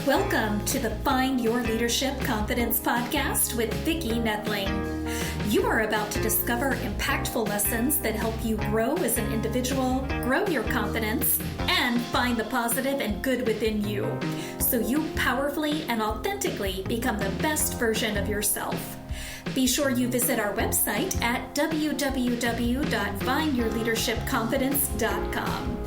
Welcome to the Find Your Leadership Confidence podcast with Vicki Nedling. You are about to discover impactful lessons that help you grow as an individual, grow your confidence, and find the positive and good within you, so you powerfully and authentically become the best version of yourself. Be sure you visit our website at www.findyourleadershipconfidence.com.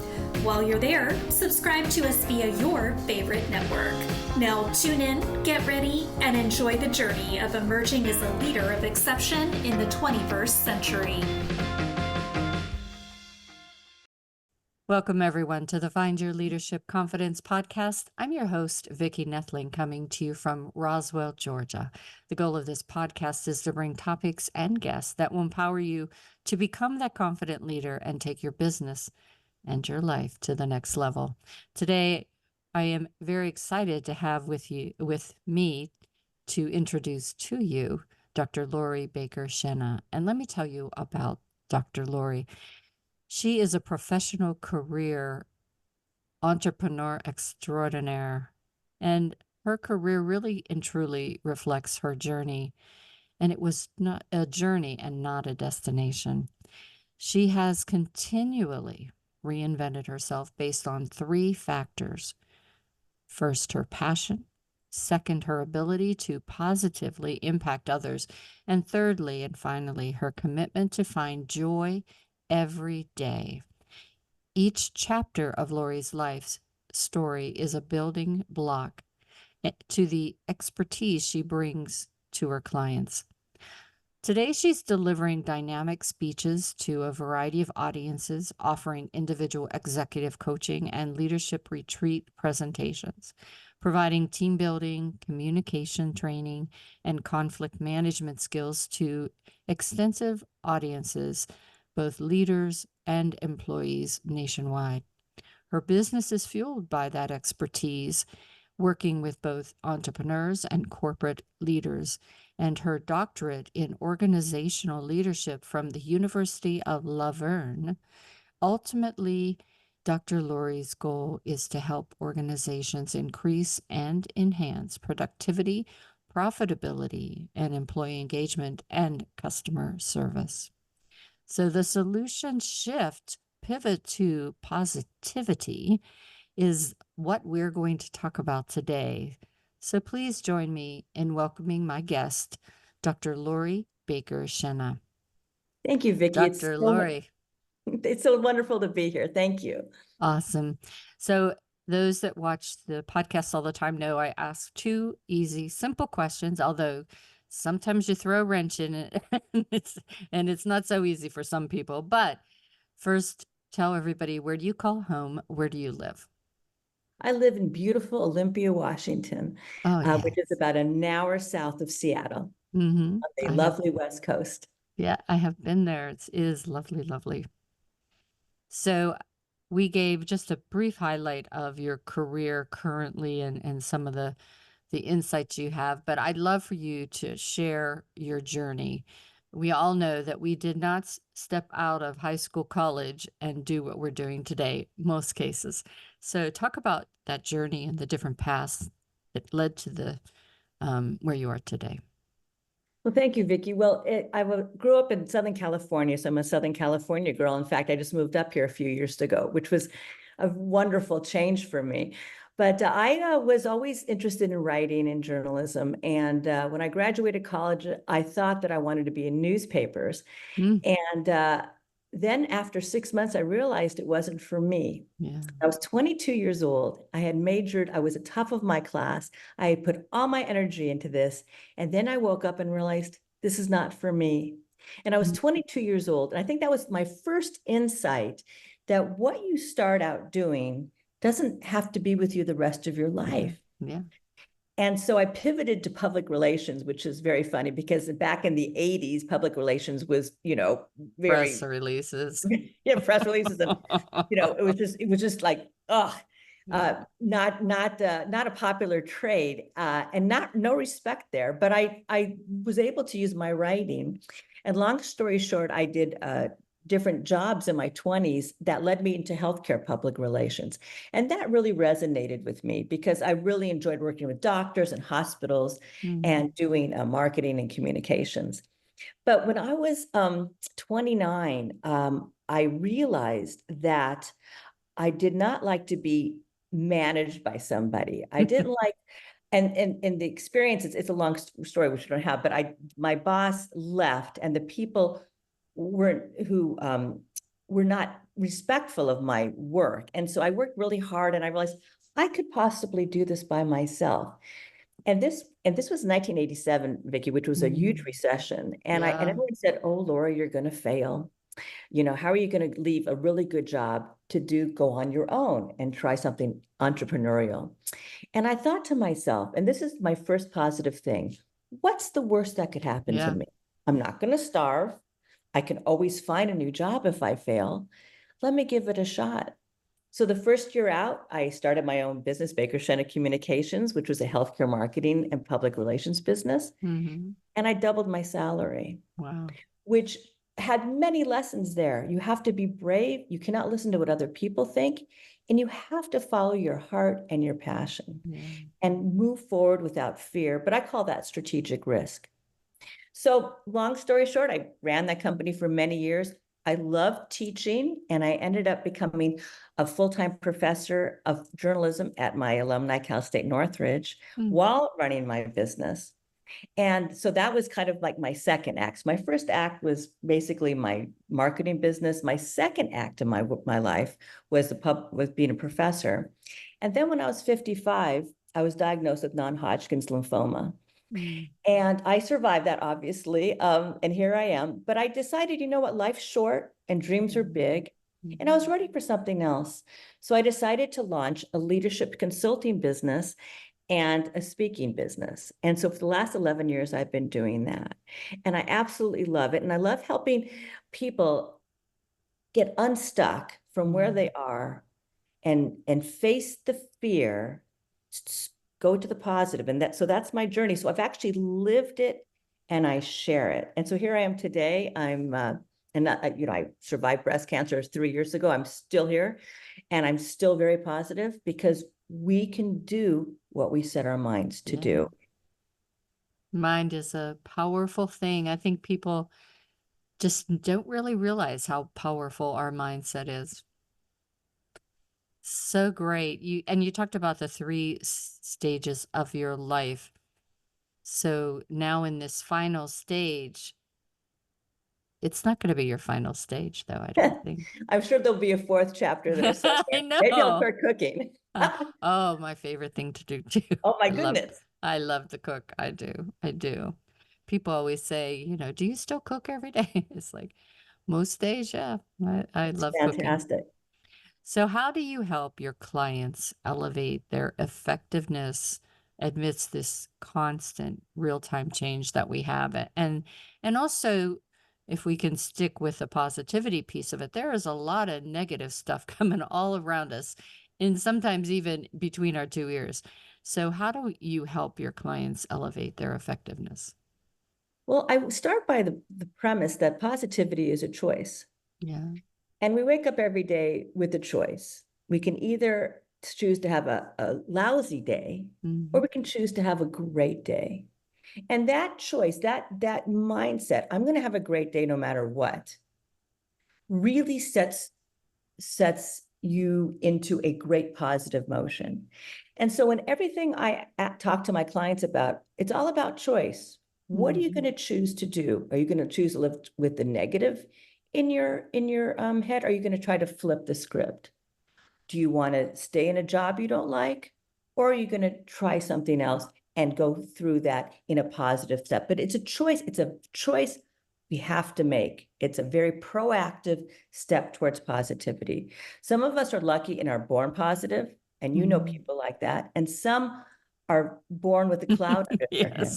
While you're there, subscribe to us via your favorite network. Now tune in, get ready, and enjoy the journey of emerging as a leader of exception in the 21st century. Welcome, everyone, to the Find Your Leadership Confidence podcast. I'm your host, Vicki Nedling, coming to you from Roswell, Georgia. The goal of this podcast is to bring topics and guests that will empower you to become that confident leader and take your business and your life to the next level. Today, I am very excited to have with me to introduce to you Dr. Lori Baker-Schena. And let me tell you about Dr. Lori. She is a professional career entrepreneur extraordinaire, and her career really and truly reflects her journey. And it was not a journey and not a destination. She has continually reinvented herself based on three factors. First, her passion. Second, her ability to positively impact others. And thirdly, and finally, her commitment to find joy every day. Each chapter of Lori's life story is a building block to the expertise she brings to her clients. Today, she's delivering dynamic speeches to a variety of audiences, offering individual executive coaching and leadership retreat presentations, providing team building, communication training, and conflict management skills to extensive audiences, both leaders and employees nationwide. Her business is fueled by that expertise, working with both entrepreneurs and corporate leaders, and her doctorate in organizational leadership from the University of La Verne. Ultimately, Dr. Lori's goal is to help organizations increase and enhance productivity, profitability, and employee engagement and customer service. So the solution shift, pivot to positivity, is what we're going to talk about today. So please join me in welcoming my guest, Dr. Lori Baker-Schena. Thank you, Vicki. Dr. Lori. It's so wonderful to be here. Thank you. Awesome. So those that watch the podcast all the time know I ask two easy, simple questions, although sometimes you throw a wrench in it and it's not so easy for some people. But first, tell everybody, where do you call home? Where do you live? I live in beautiful Olympia, Washington, which is about an hour south of Seattle, on the lovely West Coast. Yeah, I have been there. It is lovely, lovely. So we gave just a brief highlight of your career currently and some of the insights you have, but I'd love for you to share your journey. We all know that we did not step out of high school, college, and do what we're doing today, most cases. So talk about that journey and the different paths that led to the where you are today. Well, thank you, Vicki. Well, I grew up in Southern California, so I'm a Southern California girl. In fact, I just moved up here a few years ago, which was a wonderful change for me. But I was always interested in writing and journalism. And when I graduated college, I thought that I wanted to be in newspapers. And then after 6 months, I realized it wasn't for me. Yeah. I was 22 years old. I had majored. I was the top of my class. I had put all my energy into this. And then I woke up and realized this is not for me. And I was 22 years old. And I think that was my first insight that what you start out doing doesn't have to be with you the rest of your life. Yeah. And so I pivoted to public relations, which is very funny because back in the 80s, public relations was, very press releases. Yeah, press releases. And, it was just like, not a popular trade, and no respect there. But I was able to use my writing. And long story short, I did different jobs in my 20s that led me into healthcare public relations. And that really resonated with me because I really enjoyed working with doctors and hospitals and doing marketing and communications. But when I was 29, I realized that I did not like to be managed by somebody. I didn't like, and the experience, it's a long story, which we don't have, but my boss left and the people were not respectful of my work. And so I worked really hard and I realized I could possibly do this by myself. And this was 1987, Vicki, which was a huge recession. And Yeah. everyone said, "Oh, Laura, you're going to fail. You know, how are you going to leave a really good job to go on your own and try something entrepreneurial?" And I thought to myself, and this is my first positive thing, what's the worst that could happen to Yeah. me? I'm not going to starve. I can always find a new job if I fail. Let me give it a shot. So the first year out, I started my own business, Baker-Schena Communications, which was a healthcare marketing and public relations business. Mm-hmm. And I doubled my salary, Wow. which had many lessons there. You have to be brave. You cannot listen to what other people think. And you have to follow your heart and your passion and move forward without fear. But I call that strategic risk. So long story short, I ran that company for many years. I loved teaching, and I ended up becoming a full-time professor of journalism at my alumni Cal State Northridge while running my business. And so that was kind of like my second act. My first act was basically my marketing business. My second act in my life was being a professor. And then when I was 55, I was diagnosed with non-Hodgkin's lymphoma. And I survived that, obviously. And here I am. But I decided, you know what, life's short and dreams are big. And I was ready for something else. So I decided to launch a leadership consulting business and a speaking business. And so for the last 11 years, I've been doing that. And I absolutely love it. And I love helping people get unstuck from where they are and face the fear, go to the positive. And so that's my journey. So I've actually lived it and I share it. And so here I am today. I survived breast cancer 3 years ago. I'm still here and I'm still very positive because we can do what we set our minds to do. Mind is a powerful thing. I think people just don't really realize how powerful our mindset is. So great. You talked about the three stages of your life. So now in this final stage, it's not going to be your final stage, though, I don't think. I'm sure there'll be a fourth chapter that says, I know. maybe I'll start cooking. Oh, my favorite thing to do too. Oh my goodness. I love to cook. I do. People always say, do you still cook every day? It's like most days, yeah. I love cooking. Fantastic. So how do you help your clients elevate their effectiveness amidst this constant real-time change that we have? And also, if we can stick with the positivity piece of it, there is a lot of negative stuff coming all around us, and sometimes even between our two ears. So how do you help your clients elevate their effectiveness? Well, I start by the premise that positivity is a choice. Yeah. And we wake up every day with a choice. We can either choose to have a lousy day, or we can choose to have a great day. And that choice, that mindset, I'm going to have a great day no matter what, really sets you into a great positive motion. And so in everything I talk to my clients about, it's all about choice. What are you going to choose to do? Are you going to choose to live with the negative in your head? Or are you going to try to flip the script? Do you want to stay in a job you don't like? Or are you going to try something else and go through that in a positive step? But it's a choice. It's a choice we have to make. It's a very proactive step towards positivity. Some of us are lucky and are born positive, and you know people like that. And some are born with a cloud under their head,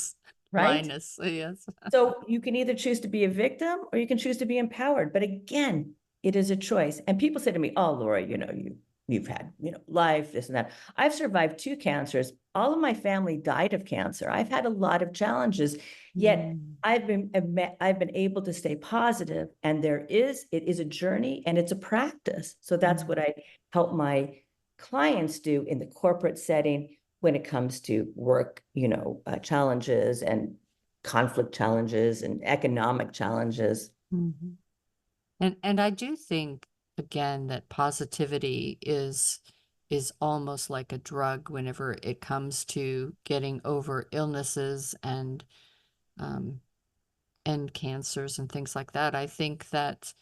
right? Blindness, yes. So you can either choose to be a victim or you can choose to be empowered. But again, it is a choice. And people say to me, "Oh, Laura, you've had, life, this and that. I've survived 2 cancers. All of my family died of cancer. I've had a lot of challenges, yet I've been able to stay positive, and it is a journey and it's a practice. So that's what I help my clients do in the corporate setting when it comes to work, challenges and conflict challenges and economic challenges. Mhm. And I do think again that positivity is almost like a drug whenever it comes to getting over illnesses and cancers and things like that. I think that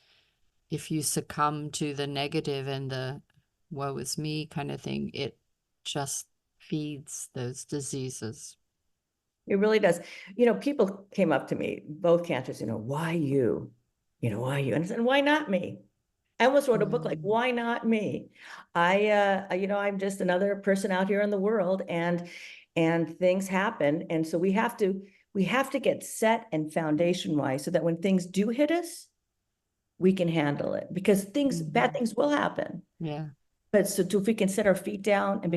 if you succumb to the negative and the woe is me kind of thing, it just feeds those diseases. It really does. People came up to me, both cancers, why you? Why you? And I said, why not me? I almost wrote a book like, why not me? I'm just another person out here in the world, and things happen. And so we have to get set and foundation wise so that when things do hit us, we can handle it, because bad things will happen. Yeah. But so if we can set our feet down and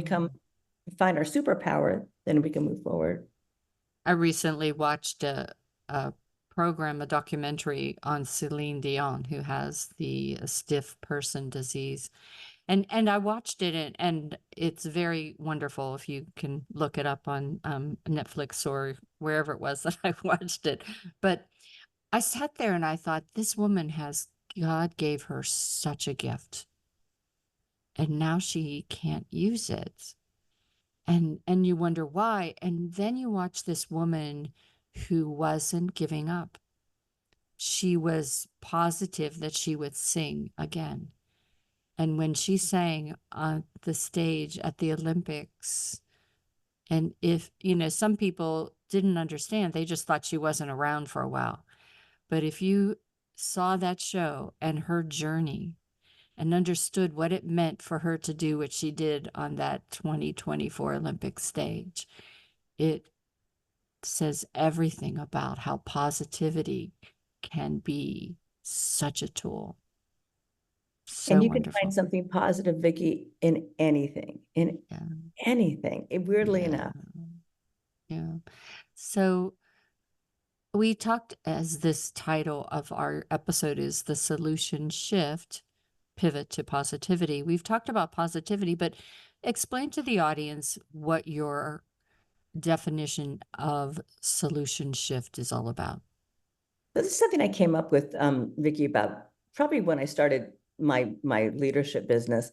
find our superpower, then we can move forward. I recently watched a program, a documentary on Celine Dion, who has the stiff person disease. And I watched it, and it's very wonderful if you can look it up on Netflix or wherever it was that I watched it. But I sat there and I thought, this woman God gave her such a gift, and now she can't use it. And you wonder why. And then you watch this woman who wasn't giving up. She was positive that she would sing again. And when she sang on the stage at the Olympics, and if, some people didn't understand, they just thought she wasn't around for a while. But if you saw that show and her journey and understood what it meant for her to do what she did on that 2024 Olympic stage, it says everything about how positivity can be such a tool. So And you can wonderful. find something positive, Vicki, in anything, weirdly enough. Yeah. So we talked, as this title of our episode is The Solution Shift, Pivot to Positivity. We've talked about positivity, but explain to the audience what your definition of solution shift is all about. This is something I came up with, Vicki, about probably when I started my leadership business.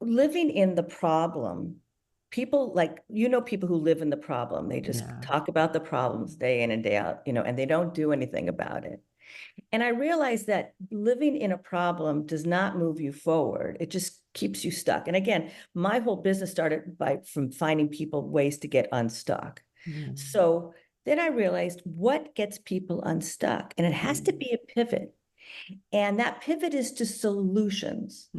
Living in the problem, people people who live in the problem, they just talk about the problems day in and day out, and they don't do anything about it. And I realized that living in a problem does not move you forward. It just keeps you stuck. And again, my whole business started from finding people ways to get unstuck. So then I realized what gets people unstuck, and it has to be a pivot. And that pivot is to solutions.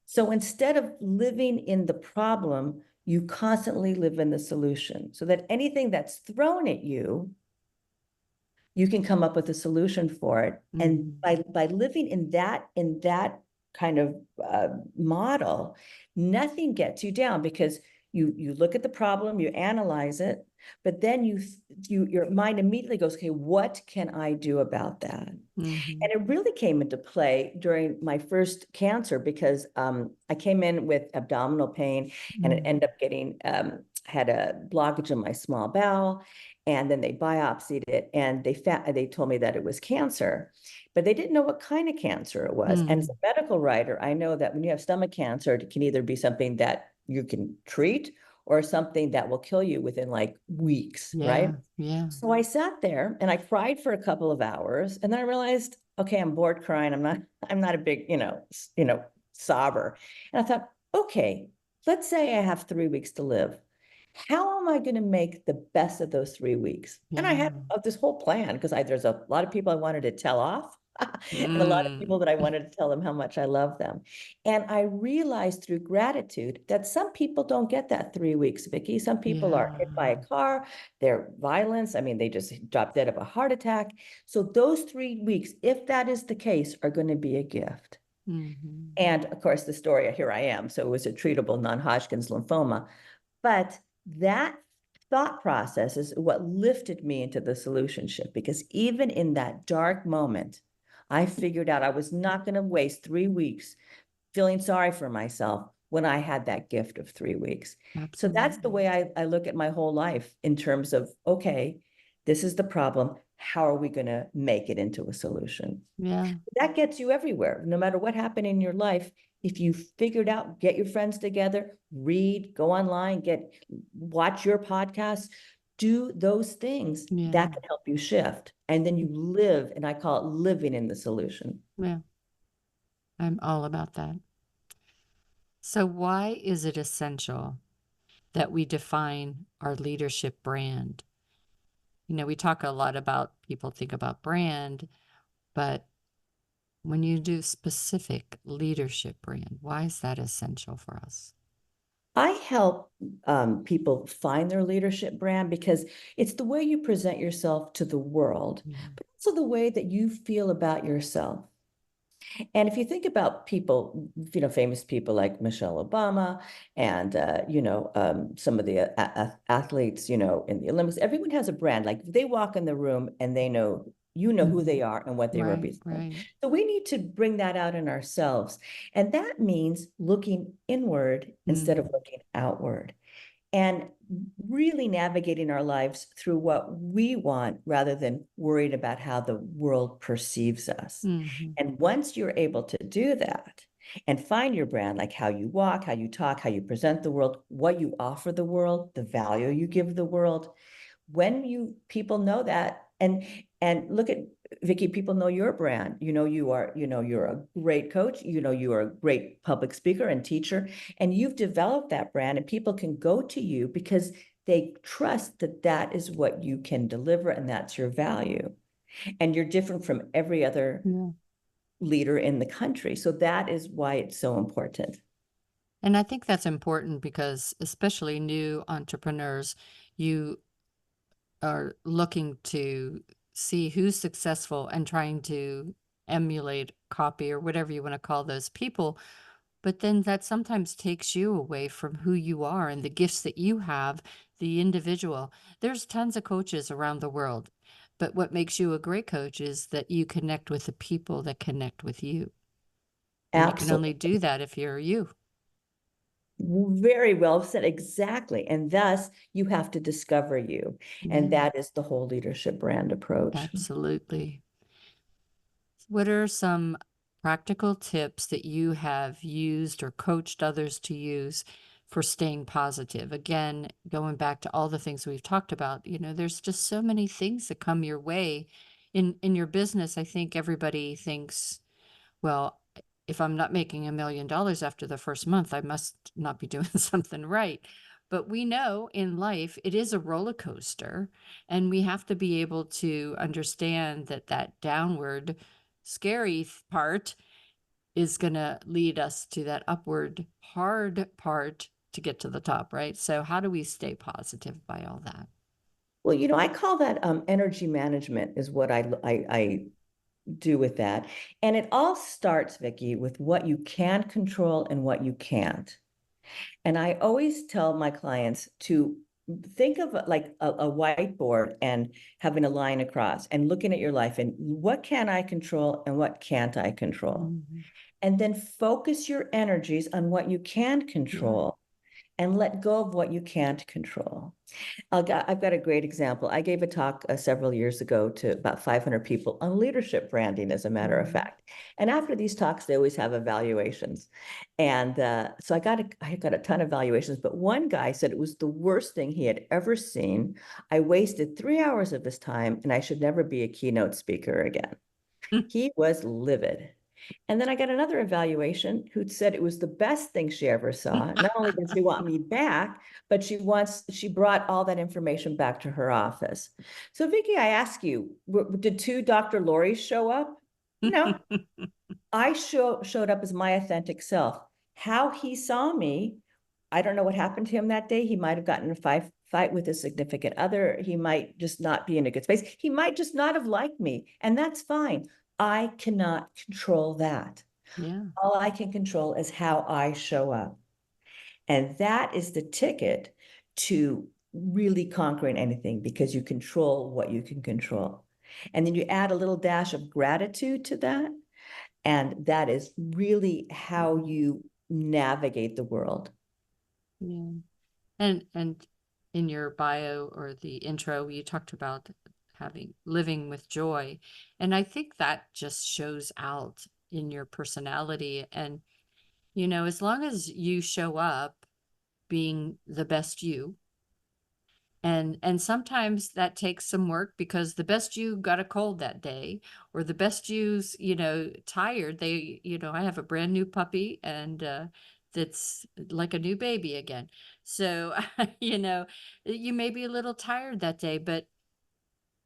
So instead of living in the problem, you constantly live in the solution, so that anything that's thrown at you, you can come up with a solution for it. And by living in that kind of model, nothing gets you down, because you look at the problem, you analyze it, but then your mind immediately goes, okay, what can I do about that? And it really came into play during my first cancer, because I came in with abdominal pain, and it ended up getting had a blockage in my small bowel. And then they biopsied it, and they told me that it was cancer, but they didn't know what kind of cancer it was. And as a medical writer, I know that when you have stomach cancer, it can either be something that you can treat or something that will kill you within like weeks, right? Yeah. So I sat there and I cried for a couple of hours, and then I realized, okay, I'm bored crying. I'm not a big, sobber. And I thought, okay, let's say I have 3 weeks to live. How am I going to make the best of those 3 weeks? And I had this whole plan, because there's a lot of people I wanted to tell off and a lot of people that I wanted to tell them how much I love them. And I realized through gratitude that some people don't get that 3 weeks, Vicki. Some people are hit by a car, they're violence. I mean, they just drop dead of a heart attack. So those 3 weeks, if that is the case, are going to be a gift. Mhm. And of course, the story, here I am. So it was a treatable non-Hodgkin's lymphoma. But that thought process is what lifted me into the solutionship, because even in that dark moment, I figured out I was not going to waste 3 weeks feeling sorry for myself when I had that gift of 3 weeks. So that's the Absolutely. way I look at my whole life in terms of, okay, this is the problem. How are we going to make it into a solution? Yeah. That gets you everywhere. No matter what happened in your life, if you figured out, get your friends together, read, go online, watch your podcast, do those things, Yeah. that can help you shift. And then you live, and I call it living in the solution. Yeah. I'm all about that. So, why is it essential that we define our leadership brand? We talk a lot about people think about brand, but when you do specific leadership brand, why is that essential for us? I help people find their leadership brand because it's the way you present yourself to the world, Mhm. but also the way that you feel about yourself. And if you think about people, famous people like Michelle Obama and, some of the athletes, in the Olympics, everyone has a brand. Like they walk in the room and you know who they are and what they Right, represent. right. So we need to bring that out in ourselves. And that means looking inward instead of Mhm. looking outward, and really navigating our lives through what we want rather than worried about how the world perceives us. Mhm. And once you're able to do that and find your brand, like how you walk, how you talk, how you present the world, what you offer the world, the value you give the world, when people know that, and look at Vicky, people know your brand. You're a great coach, you are a great public speaker and teacher, and you've developed that brand, and people can go to you because they trust that that is what you can deliver and that's your value. And you're different from every other Yeah. leader in the country. So that is why it's so important. And I think that's important because, especially new entrepreneurs, you are looking to see who's successful and trying to emulate, copy, or whatever you want to call those people. But then that sometimes takes you away from who you are and the gifts that you have, the individual. There's tons of coaches around the world, but what makes you a great coach is that you connect with the people that connect with you. And you can only Absolutely. do that if you're you. Very well said. Exactly. And thus you have to discover you. And Yeah, that is the whole leadership brand approach. absolutely. What are some practical tips that you have used or coached others to use for staying positive? Again, going back to all the things we've talked about, there's just so many things that come your way. In your business, I think everybody thinks, well, if I'm not making $1 million after the first month, I must not be doing something right. But we know in life it is a roller coaster, and we have to be able to understand that that downward scary part is going to lead us to that upward hard part to get to the top, right? So how do we stay positive by all that? Well, I call that energy management is what I do with that. And it all starts, Vicky, with what you can control and what you can't. And I always tell my clients to think of like a whiteboard and having a line across and looking at your life and what can I control and what can't I control? Mhm. And then focus your energies on what you can Yeah. control and let go of what you can't control. I've got a great example. I gave a talk several years ago to about 500 people on leadership branding, as a matter of Mhm. fact. And after these talks, they always have evaluations. And so I got a ton of evaluations, but one guy said it was the worst thing he had ever seen. I wasted 3 hours of his time and I should never be a keynote speaker again. He was livid. And then I got another evaluation who said it was the best thing she ever saw. Not only does she want me back, but she brought all that information back to her office. So Vicky, I ask you, did two Dr. Lorries show up? No, I showed up as my authentic self. How he saw me, I don't know what happened to him that day. He might have gotten in a fight with a significant other. He might just not be in a good space. He might just not have liked me, and that's fine. I cannot control that. Yeah. All I can control is how I show up. And that is the ticket to really conquering anything, because you control what you can control. And then you add a little dash of gratitude to that. And that is really how you navigate the world. Yeah. And in your bio or the intro, you talked about living with joy. And I think that just shows out in your personality. And, as long as you show up being the best you, and sometimes that takes some work because the best you got a cold that day, or the best you's, tired. I have a brand new puppy, and that's like a new baby again. So, you may be a little tired that day, but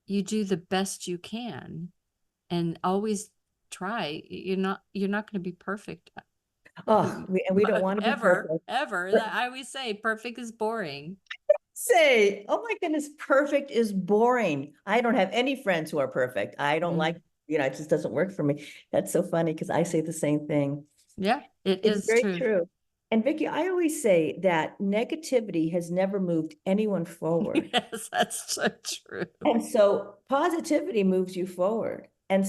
you do the best you can and always try. You're not going to be perfect And we don't want to be ever, perfect. ever. But I always say perfect is boring. say, oh my goodness, perfect is boring. I don't have any friends who are perfect. I don't like, Mm. it just doesn't work for me. That's so funny because I say the same thing. Yeah, it It's is very true. true. And Vicky, I always say that negativity has never moved anyone forward. Yes, that's so true. And so positivity moves you forward. And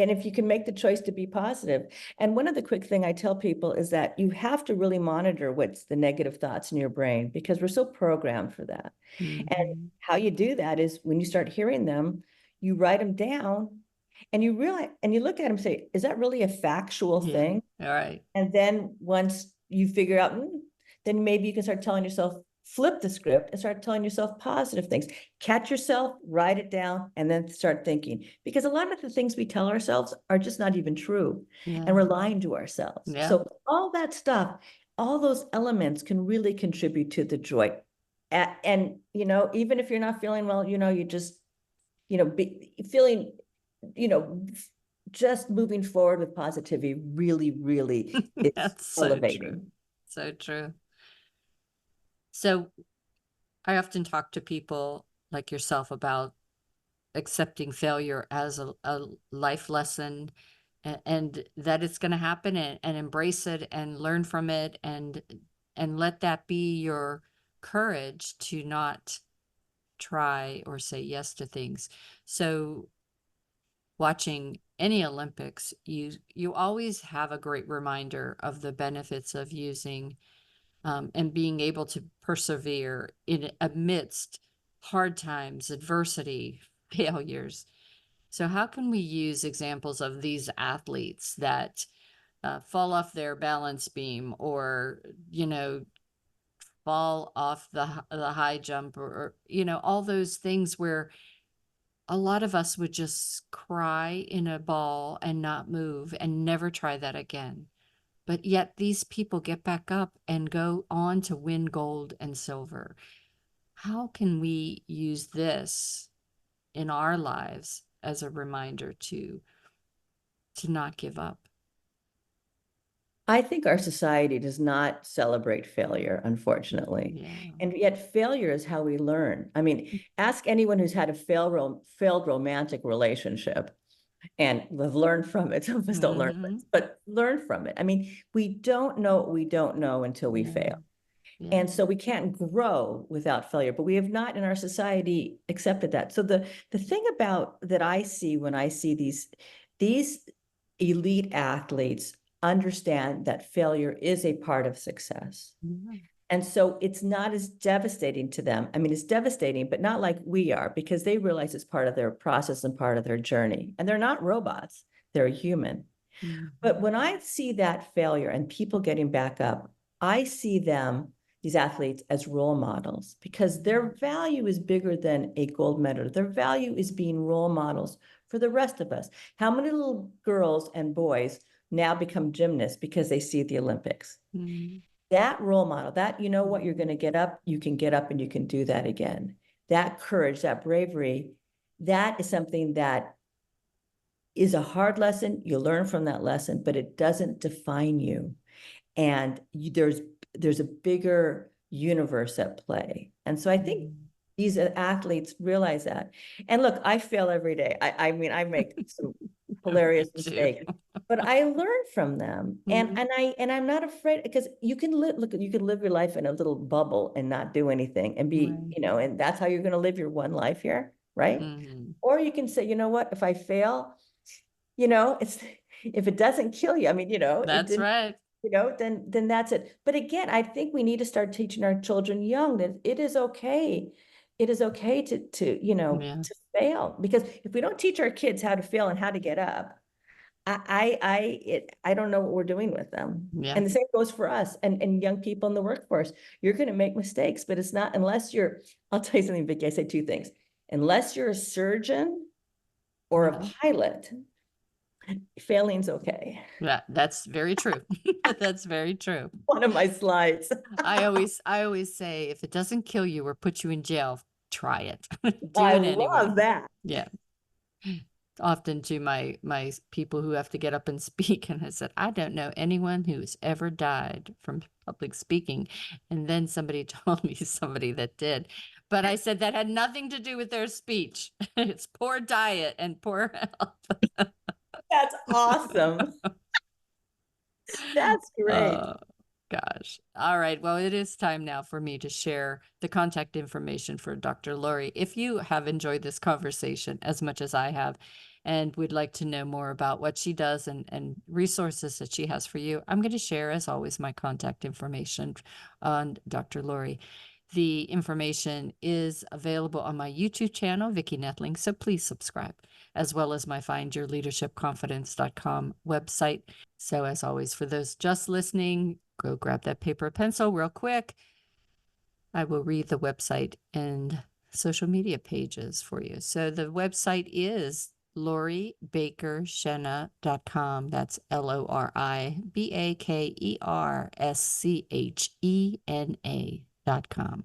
if you can make the choice to be positive. And one of the quick thing I tell people is that you have to really monitor what's the negative thoughts in your brain, because we're so programmed for that. And Mhm. how you do that is when you start hearing them, you write them down and you realize, and you look at them and say, is that really a factual Yeah, thing? all right. And then once you figure out, then maybe you can start telling yourself, flip the script and start telling yourself positive things. Catch yourself, write it down, and then start thinking. Because a lot of the things we tell ourselves are just not even true. Yeah. And we're lying to ourselves. Yeah. So all that stuff, all those elements can really contribute to the joy. And, even if you're not feeling well, you just, be feeling, you know, just moving forward with positivity really, really is That's so true. elevating. So true. So I often talk to people like yourself about accepting failure as a life lesson, and that it's going to happen, and embrace it and learn from it, and let that be your courage to not try or say yes to things. So watching any Olympics, you always have a great reminder of the benefits of using and being able to persevere in amidst hard times, adversity, failures. So how can we use examples of these athletes that fall off their balance beam, or fall off the high jump, or all those things where a lot of us would just cry in a ball and not move and never try that again. But yet these people get back up and go on to win gold and silver. How can we use this in our lives as a reminder to not give up? I think our society does not celebrate failure, unfortunately. Yeah. And yet failure is how we learn. I mean, ask anyone who's had a failed romantic relationship and have learned from it. Some of us don't learn, Mm-hmm. but learn from it. I mean, we don't know what we don't know until we Yeah. fail. Yeah. And so we can't grow without failure, but we have not in our society accepted that. So the thing about that I see when I see these elite athletes understand that failure is a part of success. Yeah. And so it's not as devastating to them. I mean, it's devastating, but not like we are, because they realize it's part of their process and part of their journey. And they're not robots, they're human. Mm-hmm. But when I see that failure and people getting back up, I see them, these athletes, as role models, because their value is bigger than a gold medal. Their value is being role models for the rest of us. How many little girls and boys now become gymnasts because they see the Olympics? Mm-hmm. That role model, that what, you're going to get up, you can get up and you can do that again. That courage, that bravery, that is something that is a hard lesson. You learn from that lesson, but it doesn't define you. And there's a bigger universe at play. And so I think these athletes realize that. And look, I fail every day. I mean, I make some hilarious Too. mistakes. but I learn from them, and I'm not afraid, because you can you can live your life in a little bubble and not do anything and be, Right. and that's how you're going to live your one life here, right? Mm-hmm. Or you can say, you know what, if I fail, it's if it doesn't kill you, I mean, it That's didn't, right. then that's it. But again, I think we need to start teaching our children young that it is okay. It is okay Yeah. to fail, because if we don't teach our kids how to fail and how to get up, I don't know what we're doing with them. Yeah. And the same goes for us and young people in the workforce. You're going to make mistakes, but it's not, I'll tell you something, Vicki, I say two things. Unless you're a surgeon or a Yeah. pilot, failing's okay. Yeah, that's very true. That's very true. One of my slides. I always say, if it doesn't kill you or put you in jail, try it. Do I it anyway. love that. Yeah. Often to my people who have to get up and speak, and I said, I don't know anyone who's ever died from public speaking. And then somebody told me somebody that did. But I said that had nothing to do with their speech. It's poor diet and poor health. That's awesome. That's great. Gosh. All right. Well, it is time now for me to share the contact information for Dr. Lori. If you have enjoyed this conversation as much as I have and would like to know more about what she does and resources that she has for you, I'm going to share, as always, my contact information on Dr. Lori. The information is available on my YouTube channel, Vicki Nettling, so please subscribe, as well as my findyourleadershipconfidence.com website. So as always, for those just listening, go grab that paper and pencil real quick. I will read the website and social media pages for you. So the website is LoriBaker-Schena.com. That's LoriBakerSchena.com.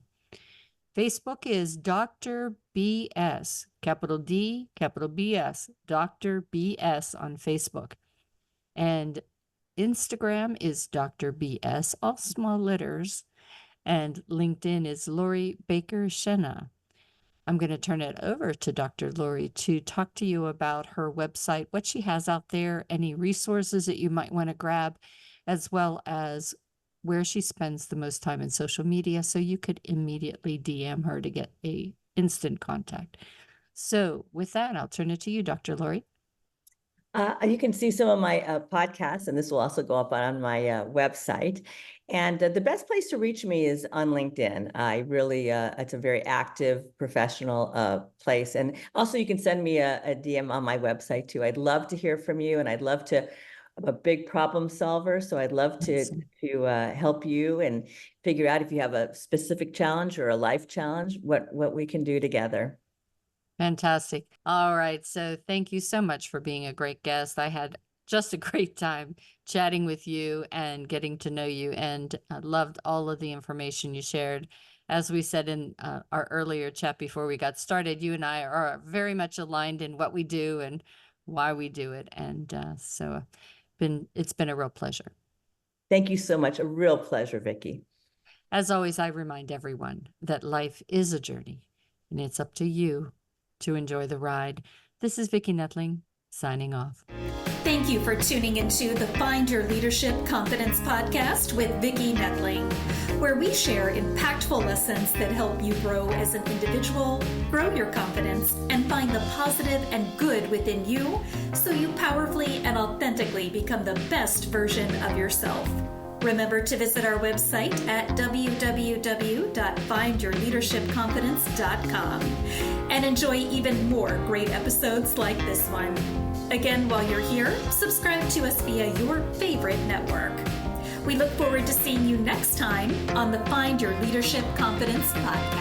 Facebook is Dr. BS, capital D, capital BS, Dr. BS on Facebook. And Instagram is Dr. BS, all small letters. And LinkedIn is Lori Baker-Schena. I'm going to turn it over to Dr. Lori to talk to you about her website, what she has out there, any resources that you might want to grab, as well as where she spends the most time in social media, so you could immediately DM her to get a instant contact. So with that, I'll turn it to you, Dr. Lori. You can see some of my podcasts, and this will also go up on my website. And the best place to reach me is on LinkedIn. I really, it's a very active, professional place. And also you can send me a DM on my website too. I'd love to hear from you, and I'm a big problem solver. So I'd love to help you and figure out if you have a specific challenge or a life challenge, what we can do together. Fantastic. All right. So thank you so much for being a great guest. I had just a great time chatting with you and getting to know you, and I loved all of the information you shared. As we said in our earlier chat before we got started, you and I are very much aligned in what we do and why we do it. And so it's been a real pleasure. Thank you so much. A real pleasure, Vicki. As always, I remind everyone that life is a journey, and it's up to you to enjoy the ride. This is Vicki Nettling, signing off. Thank you for tuning into the Find Your Leadership Confidence podcast with Vicki Nettling, where we share impactful lessons that help you grow as an individual, grow your confidence, and find the positive and good within you so you powerfully and authentically become the best version of yourself. Remember to visit our website at www.findyourleadershipconfidence.com and enjoy even more great episodes like this one. Again, while you're here, subscribe to us via your favorite network. We look forward to seeing you next time on the Find Your Leadership Confidence podcast.